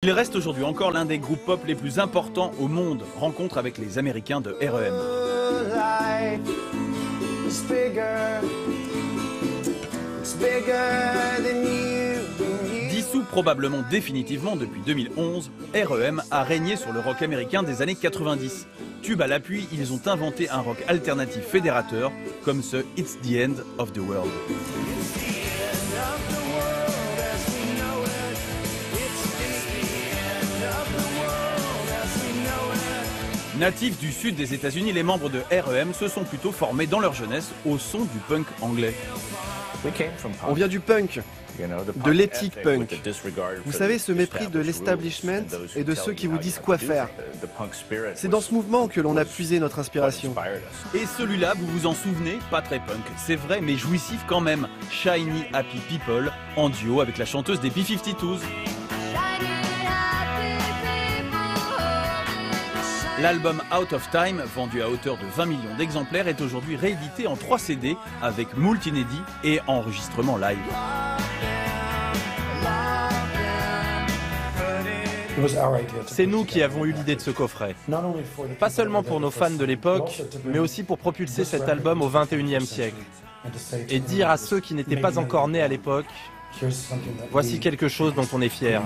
Il reste aujourd'hui encore l'un des groupes pop les plus importants au monde. Rencontre avec les Américains de R.E.M. Dissous probablement définitivement depuis 2011, R.E.M. a régné sur le rock américain des années 90. Tube à l'appui, ils ont inventé un rock alternatif fédérateur, comme ce It's the End of the World. Natifs du sud des États-Unis, les membres de R.E.M. se sont plutôt formés dans leur jeunesse au son du punk anglais. On vient du punk, de l'éthique punk. Vous savez, ce mépris de l'establishment et de ceux qui vous disent quoi faire. C'est dans ce mouvement que l'on a puisé notre inspiration. Et celui-là, vous vous en souvenez, pas très punk, c'est vrai, mais jouissif quand même. Shiny Happy People, en duo avec la chanteuse des B-52s. L'album Out of Time, vendu à hauteur de 20 millions d'exemplaires, est aujourd'hui réédité en 3 CD avec moult inédits et enregistrements live. C'est nous qui avons eu l'idée de ce coffret. Pas seulement pour nos fans de l'époque, mais aussi pour propulser cet album au XXIe siècle. Et dire à ceux qui n'étaient pas encore nés à l'époque, voici quelque chose dont on est fier.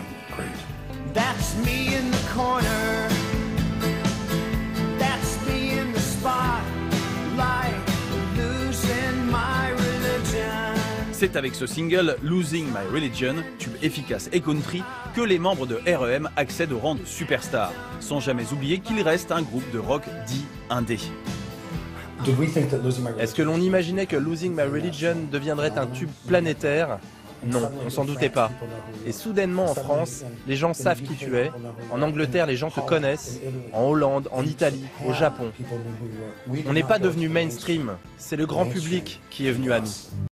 C'est avec ce single, Losing My Religion, tube efficace et country, que les membres de R.E.M. accèdent au rang de superstar, sans jamais oublier qu'il reste un groupe de rock dit indé. Est-ce que l'on imaginait que Losing My Religion deviendrait un tube planétaire? Non, on s'en doutait pas. Et soudainement en France, les gens savent qui tu es. En Angleterre, les gens te connaissent. En Hollande, en Italie, au Japon. On n'est pas devenu mainstream, c'est le grand public qui est venu à nous.